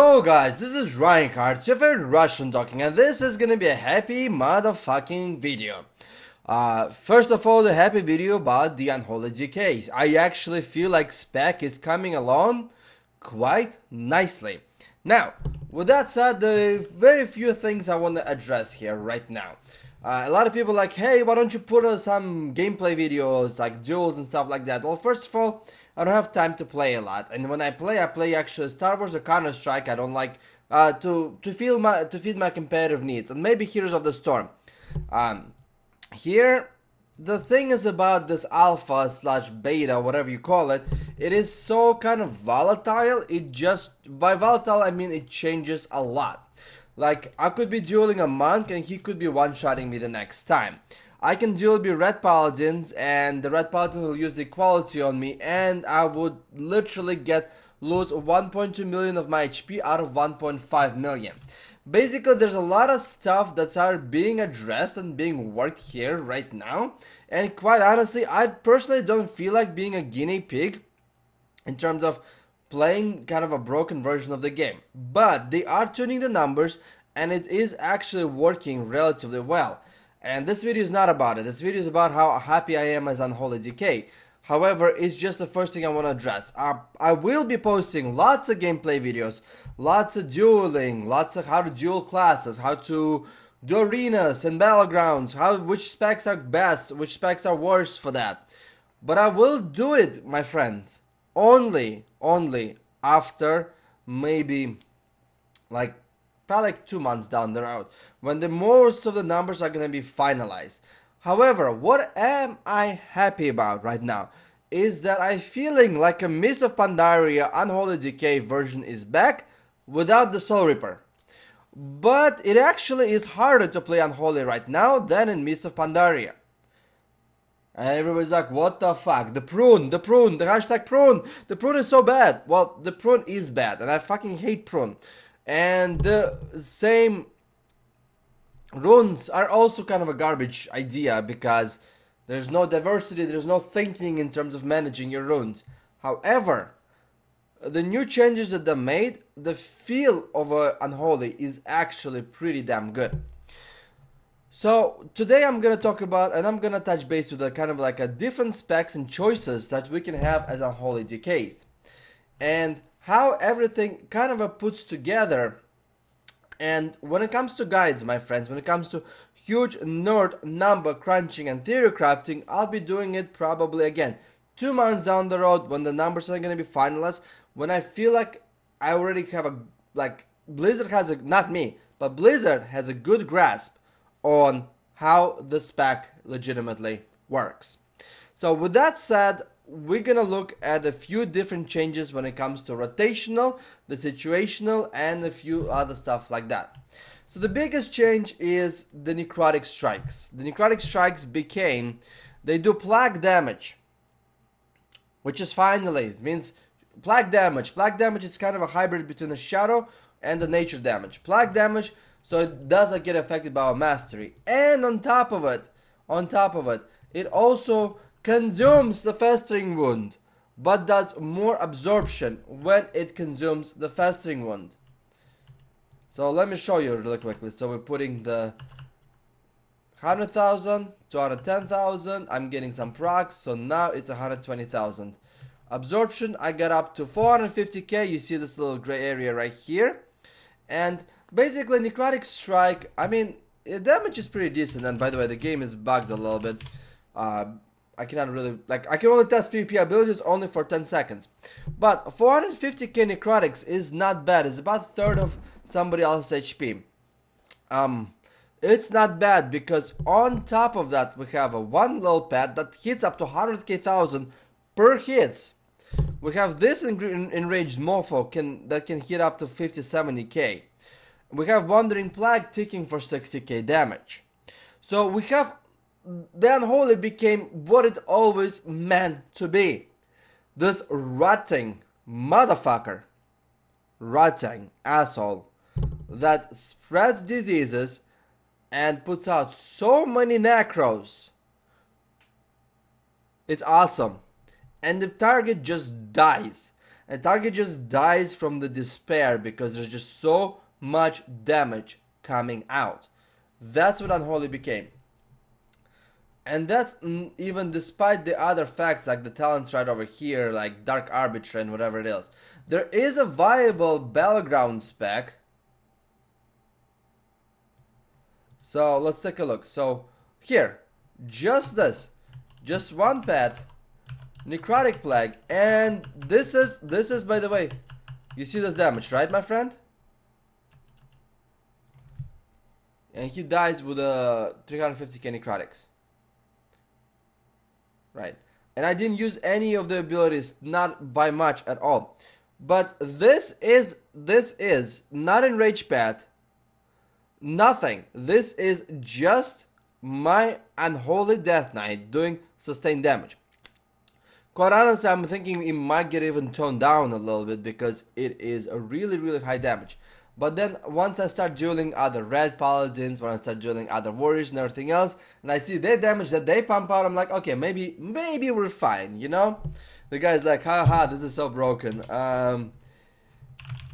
Yo guys, this is Reinhardt, your favorite Russian talking, and this is gonna be a happy motherfucking video. First of all, the happy video about the Unholy DKs. I actually feel like spec is coming along quite nicely. Now, with that said, there are very few things I want to address here right now. A lot of people are like, hey, why don't you put some gameplay videos, like duels and stuff like that? Well, first of all, I don't have time to play a lot, and when I play actually Star Wars or Counter-Strike. I don't like to feed my competitive needs, and maybe Heroes of the Storm. Here, the thing is about this alpha slash beta, whatever you call it, it is so kind of volatile. By volatile I mean it changes a lot. Like, I could be dueling a monk and he could be one-shotting me the next time. I can duel be red paladins and the red paladin will use the equality on me, and I would literally lose 1.2 million of my HP out of 1.5 million. Basically, there's a lot of stuff that's being addressed and being worked here right now, and quite honestly, I personally don't feel like being a guinea pig in terms of playing kind of a broken version of the game. But they are tuning the numbers and it is actually working relatively well. And this video is not about it. This video is about how happy I am as Unholy DK. However, it's just the first thing I want to address. I will be posting lots of gameplay videos, lots of dueling, lots of how to duel classes, how to do arenas and battlegrounds, which specs are best, which specs are worse for that. But I will do it, my friends, only after maybe probably 2 months down the road, when the most of the numbers are going to be finalized. However, what am I happy about right now is that I'm feeling like a Mists of Pandaria Unholy Decay version is back without the Soul Reaper. But it actually is harder to play Unholy right now than in Mists of Pandaria. And everybody's like, what the fuck? The prune, the hashtag prune. The prune is so bad. Well, the prune is bad and I fucking hate prune. And the same runes are also kind of a garbage idea because there's no diversity, there's no thinking in terms of managing your runes. However, the new changes that they made, the feel of Unholy is actually pretty damn good. So today I'm gonna talk about, and I'm gonna touch base with a kind of like a different specs and choices that we can have as Unholy DKs. And how everything kind of puts together. And when it comes to guides, my friends, when it comes to huge nerd number crunching and theory crafting, I'll be doing it probably again 2 months down the road when the numbers are going to be finalized, when I feel like I already have Blizzard has not me, but Blizzard has a good grasp on how the spec legitimately works. So with that said, we're gonna look at a few different changes when it comes to rotational, the situational, and a few other stuff like that. So the biggest change is the necrotic strikes. The necrotic strikes they do plague damage, which is finally, it means plague damage. Plague damage is kind of a hybrid between the shadow and the nature damage. Plague damage, so it doesn't get affected by our mastery. And on top of it, it also consumes the festering wound, but does more absorption when it consumes the festering wound. So let me show you really quickly. So we're putting the 100,000 to 110,000. I'm getting some procs, so now it's 120,000. Absorption, I got up to 450k. You see this little gray area right here. And basically, necrotic strike, I mean, the damage is pretty decent. And by the way, the game is bugged a little bit. I cannot really, I can only test PvP abilities only for 10 seconds. But 450k necrotics is not bad. It's about a third of somebody else's HP. It's not bad because on top of that, we have a one little pad that hits up to 100,000 per hits. We have this enraged mofo that can hit up to 50-70k. We have Wandering Plague ticking for 60k damage. So we have the Unholy became what it always meant to be. This rotting motherfucker, rotting asshole that spreads diseases and puts out so many necros. It's awesome. And the target just dies. and target just dies from the despair because there's just so much damage coming out. That's what Unholy became. And that's even despite the other facts like the talents right over here, like Dark Arbitrary and whatever it is. There is a viable Battleground spec. So let's take a look. So here, just this, just one pet, Necrotic Plague, and this is by the way, you see this damage, right, my friend? And he dies with a 350k necrotics. Right. And I didn't use any of the abilities, not by much at all. But this is not enraged pet. Nothing. This is just my Unholy Death Knight doing sustained damage. Quite honestly, I'm thinking it might get even toned down a little bit because it is a really, really high damage. But then once I start dueling other red paladins, when I start dueling other warriors and everything else, and I see their damage that they pump out, I'm like, okay, maybe we're fine, you know? The guy's like, haha, this is so broken.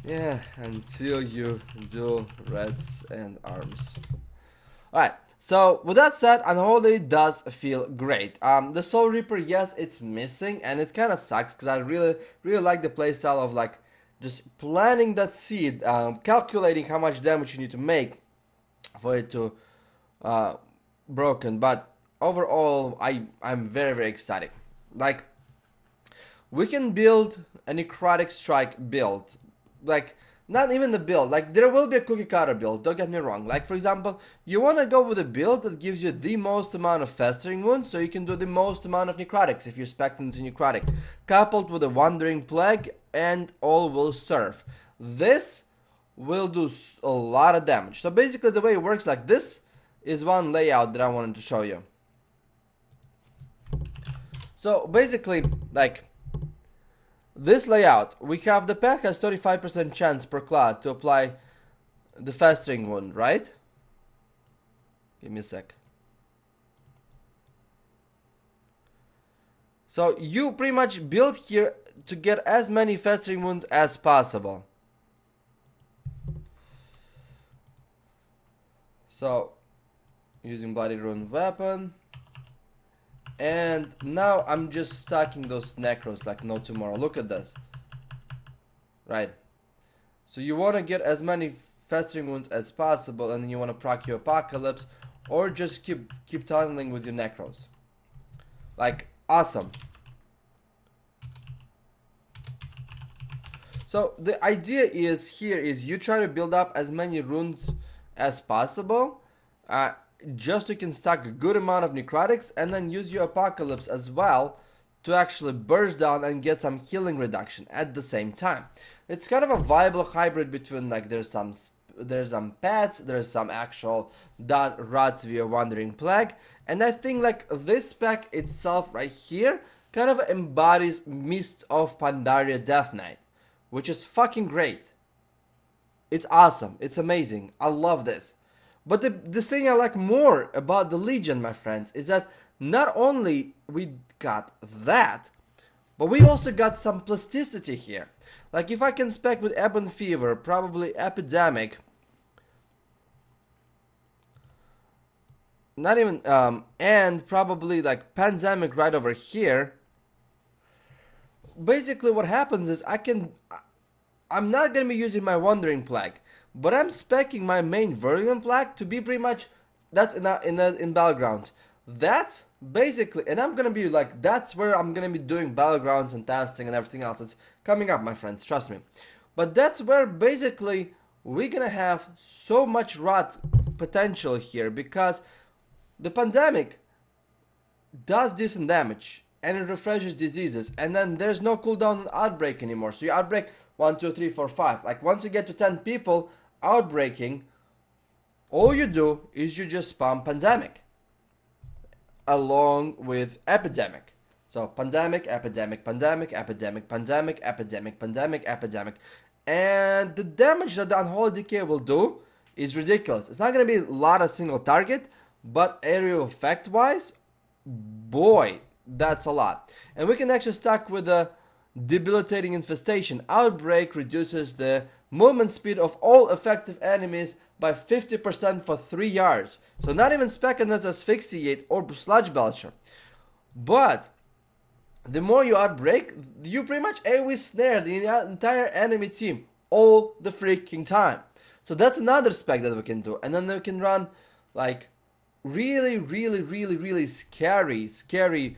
Yeah, until you duel reds and arms. Alright, so with that said, Unholy does feel great. The Soul Reaper, yes, it's missing, and it kind of sucks because I really like the playstyle of like just planting that seed, calculating how much damage you need to make for it to broken. But overall, I'm very excited. Like, we can build a Necrotic Strike build. Like, not even the build. Like, there will be a cookie cutter build, don't get me wrong. Like, for example, you want to go with a build that gives you the most amount of Festering Wounds, so you can do the most amount of Necrotics if you're specced into Necrotic. Coupled with a Wandering Plague, and all will serve. This will do a lot of damage. So basically the way it works, like, this is one layout that I wanted to show you. So basically, like, this layout, we have the pack has 35% chance per clad to apply the Festering Wound, right? Give me a sec. So you pretty much build here to get as many Festering Wounds as possible. So, using Bloody Rune Weapon. And now I'm just stacking those necros like no tomorrow. Look at this. Right. So you want to get as many Festering Wounds as possible, and then you want to proc your Apocalypse, or just keep tunneling with your necros. Like, awesome. So the idea is here is you try to build up as many runes as possible, just so you can stack a good amount of necrotics, and then use your Apocalypse as well to actually burst down and get some healing reduction at the same time. It's kind of a viable hybrid between, like, there's some pets, there's some actual dot rots via Wandering Plague, and I think like this spec itself right here kind of embodies Mist of Pandaria Death Knight, which is fucking great. It's awesome, it's amazing, I love this. But the thing I like more about the Legion, my friends, is that not only we got that, but we also got some plasticity here. Like, if I can spec with Ebon Fever, probably Epidemic, not even, and probably like Pandemic right over here, basically what happens is I'm not going to be using my Wandering Plague, but I'm speccing my main Virulent Plague to be pretty much, that's in Battlegrounds. That's basically, and I'm going to be like, that's where I'm going to be doing Battlegrounds and testing and everything else. It's coming up, my friends, trust me. But that's where basically we're going to have so much rot potential here, because the Pandemic does decent damage and it refreshes diseases, and then there's no cooldown on Outbreak anymore. So you Outbreak 1, 2, 3, 4, 5. Like, once you get to 10 people outbreaking, all you do is you just spam Pandemic along with Epidemic. So Pandemic, Epidemic, Pandemic, Epidemic, Pandemic, Epidemic, Pandemic, Epidemic. And the damage that the Unholy Decay will do is ridiculous. It's not going to be a lot of single target, but area effect wise, boy, that's a lot. And we can actually stack with the Debilitating infestation. Outbreak reduces the movement speed of all effective enemies by 50% for 3 yards. So not even Specknet Asphyxiate or Sludge Belcher. But the more you outbreak, you pretty much AoE snare the entire enemy team all the freaking time. So that's another spec that we can do. And then we can run like really scary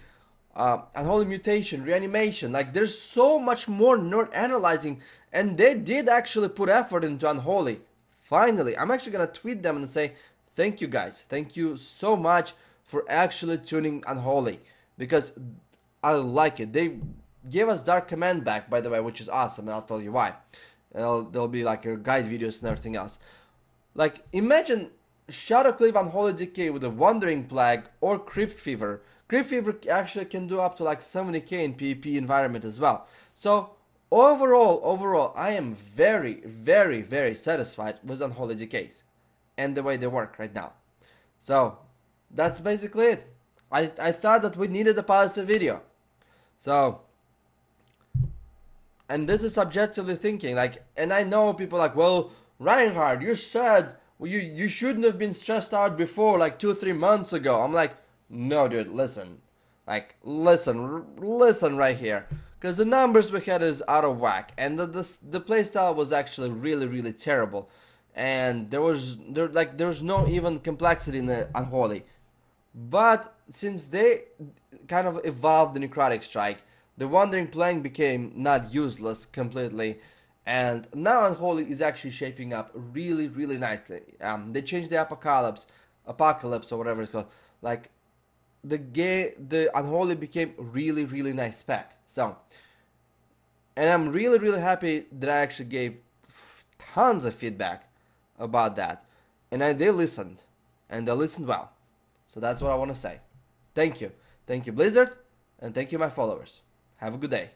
Unholy Mutation, Reanimation. Like there's so much more nerd analyzing, and they did actually put effort into Unholy. Finally, I'm actually gonna tweet them and say thank you guys, thank you so much for actually tuning Unholy, because I like it. They gave us Dark Command back, by the way, which is awesome, and I'll tell you why. And there'll be like a guide videos and everything else. Like imagine Shadowcleave Unholy Decay with a Wandering Plague or Crypt Fever. Crypt Fever actually can do up to like 70k in PvP environment as well. So overall, I am very satisfied with Unholy Decays and the way they work right now. So that's basically it. I thought that we needed a positive video. So, and this is subjectively thinking, like, and I know people like, well, Reinhardt, you said you shouldn't have been stressed out before, like 2-3 months ago. I'm like, no, dude, listen, like, listen right here, because the numbers we had is out of whack, and the playstyle was actually really terrible, and there was no even complexity in the Unholy. But since they kind of evolved the Necrotic Strike, the Wandering Plague became not useless completely, and now Unholy is actually shaping up really nicely. They changed the Apocalypse or whatever it's called. Like the Unholy became really nice spec. So, and I'm really happy that I actually gave tons of feedback about that, and they listened, and they listened well. So that's what I want to say. Thank you Blizzard, and thank you my followers. Have a good day.